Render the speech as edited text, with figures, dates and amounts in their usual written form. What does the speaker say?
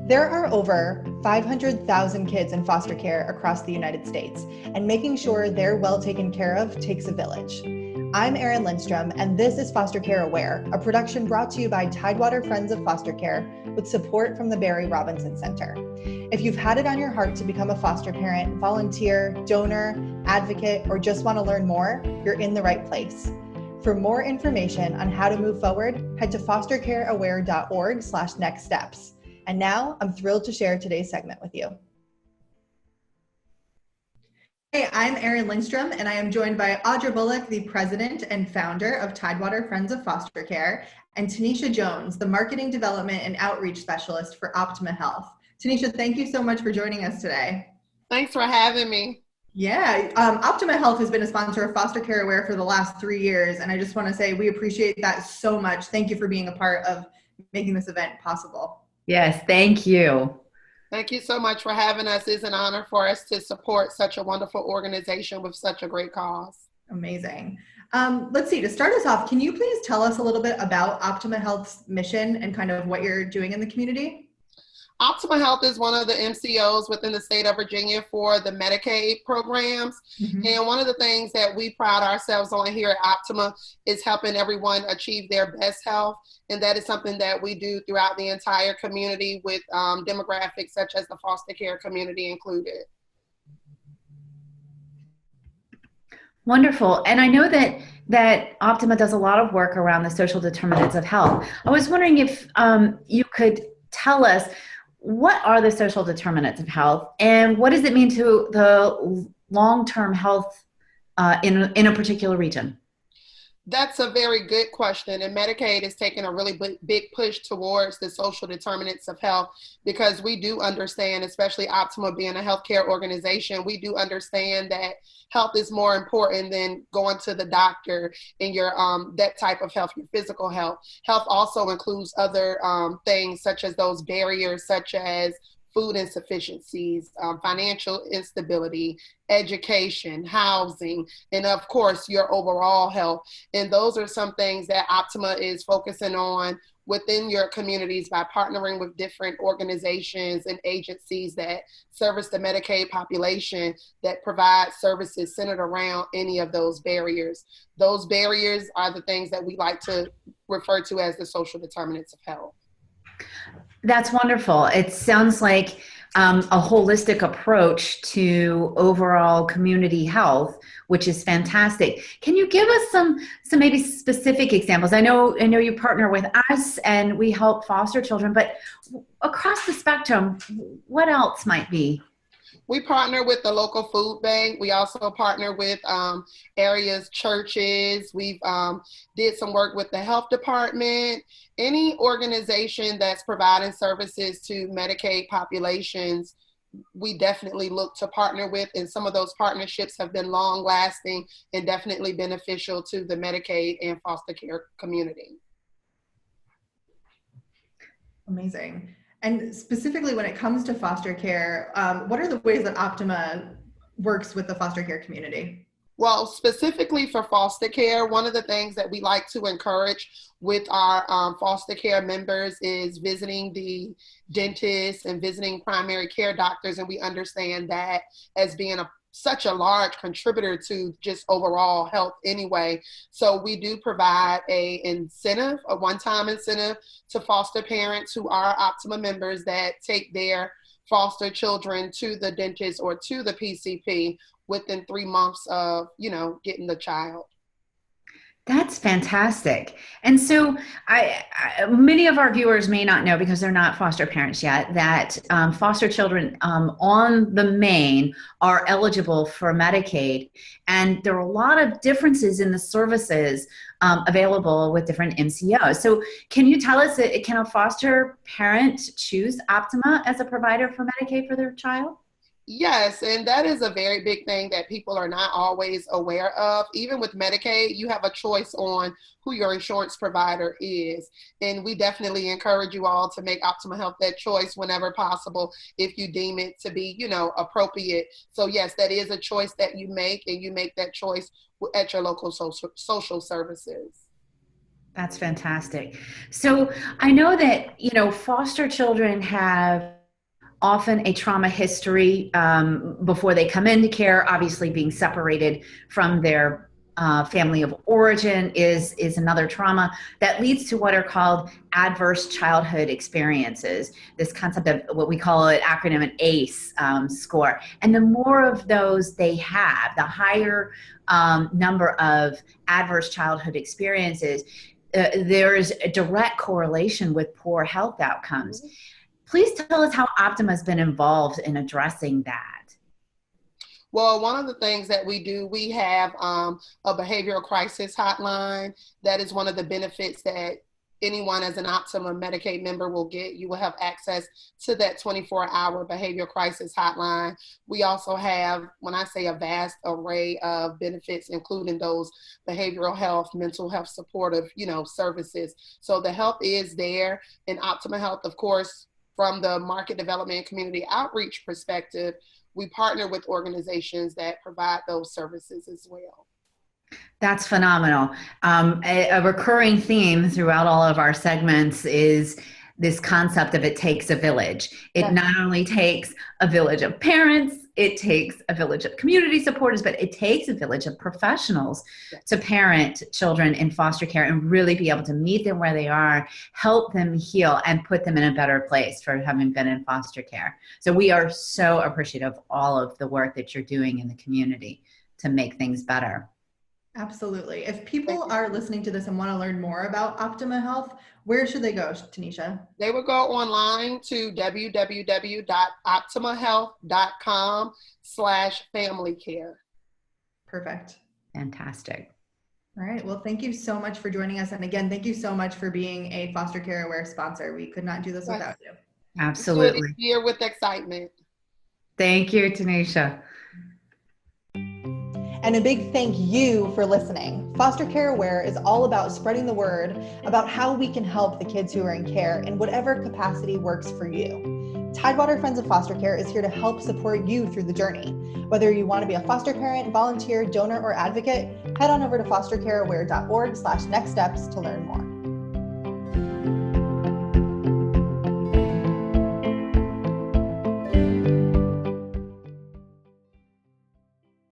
There are over 500,000 kids in foster care across the United States, and making sure they're well taken care of takes a village. I'm Erin Lindstrom, and this is Foster Care Aware, a production brought to you by Tidewater Friends of Foster Care with support from the Barry Robinson Center. If you've had it on your heart to become a foster parent, volunteer, donor, advocate, or just want to learn more, you're in the right place. For more information on how to move forward, head to fostercareaware.org/next steps. And now I'm thrilled to share today's segment with you. Hey, I'm Erin Lindstrom, and I am joined by Audra Bullock, the president and founder of Tidewater Friends of Foster Care, and Tenisha Jones, the marketing development and outreach specialist for Optima Health. Tenisha, thank you so much for joining us today. Thanks for having me. Yeah, Optima Health has been a sponsor of Foster Care Aware for the last 3 years, and I just want to say we appreciate that so much. Thank you for being a part of making this event possible. Yes, thank you. Thank you so much for having us. It's an honor for us to support such a wonderful organization with such a great cause. Amazing. Let's see, to start us off, can you please tell us a little bit about Optima Health's mission and kind of what you're doing in the community? Optima Health is one of the MCOs within the state of Virginia for the Medicaid programs. Mm-hmm. And one of the things that we pride ourselves on here at Optima is helping everyone achieve their best health. And that is something that we do throughout the entire community with demographics such as the foster care community included. Wonderful. And I know that Optima does a lot of work around the social determinants of health. I was wondering if you could tell us, what are the social determinants of health, and what does it mean to the long-term health in a particular region? That's a very good question, and Medicaid is taking a really big push towards the social determinants of health, because we do understand, especially Optima being a healthcare organization, we do understand that health is more important than going to the doctor and your that type of health, your physical health. Health also includes other things such as those barriers, such as food insufficiencies, financial instability, education, housing, and of course, your overall health. And those are some things that Optima is focusing on within your communities by partnering with different organizations and agencies that service the Medicaid population that provide services centered around any of those barriers. Those barriers are the things that we like to refer to as the social determinants of health. That's wonderful. It sounds like a holistic approach to overall community health, which is fantastic. Can you give us some maybe specific examples? I know you partner with us and we help foster children, but across the spectrum, what else might be? We partner with the local food bank. We also partner with areas, churches. We've did some work with the health department. Any organization that's providing services to Medicaid populations, we definitely look to partner with. And some of those partnerships have been long lasting and definitely beneficial to the Medicaid and foster care community. Amazing. And specifically when it comes to foster care, what are the ways that Optima works with the foster care community? Well, specifically for foster care, one of the things that we like to encourage with our foster care members is visiting the dentists and visiting primary care doctors. And we understand that as being such a large contributor to just overall health anyway. So we do provide a one-time incentive to foster parents who are Optima members that take their foster children to the dentist or to the PCP within 3 months of, getting the child. That's fantastic. And so many of our viewers may not know, because they're not foster parents yet, that foster children on the main are eligible for Medicaid. And there are a lot of differences in the services available with different MCOs. So can you tell us, can a foster parent choose Optima as a provider for Medicaid for their child? Yes, and that is a very big thing that people are not always aware of. Even with Medicaid, you have a choice on who your insurance provider is. And we definitely encourage you all to make Optima Health that choice whenever possible if you deem it to be, appropriate. So yes, that is a choice that you make, and you make that choice at your local social services. That's fantastic. So I know that, foster children have often a trauma history before they come into care. Obviously, being separated from their family of origin is another trauma that leads to what are called adverse childhood experiences. This concept of what we call an acronym, an ACE score. And the more of those they have, the higher number of adverse childhood experiences, there is a direct correlation with poor health outcomes. Please tell us how Optima has been involved in addressing that. Well, one of the things that we do, we have a behavioral crisis hotline. That is one of the benefits that anyone as an Optima Medicaid member will get. You will have access to that 24-hour behavioral crisis hotline. We also have, when I say a vast array of benefits, including those behavioral health, mental health supportive, services. So the help is there. In Optima Health, of course, from the market development and community outreach perspective, we partner with organizations that provide those services as well. That's phenomenal. A recurring theme throughout all of our segments is this concept of it takes a village. It not only takes a village of parents, it takes a village of community supporters, but it takes a village of professionals to parent children in foster care and really be able to meet them where they are, help them heal, and put them in a better place for having been in foster care. So we are so appreciative of all of the work that you're doing in the community to make things better. Absolutely. If people are listening to this and want to learn more about Optima Health, where should they go, Tenisha? They would go online to www.optimahealth.com/familycare. Perfect. Fantastic. All right. Well, thank you so much for joining us. And again, thank you so much for being a Foster Care Aware sponsor. We could not do this without you. Absolutely. Here with excitement. Thank you, Tenisha. And a big thank you for listening. Foster Care Aware is all about spreading the word about how we can help the kids who are in care in whatever capacity works for you. Tidewater Friends of Foster Care is here to help support you through the journey. Whether you want to be a foster parent, volunteer, donor, or advocate, head on over to fostercareaware.org/nextsteps to learn more.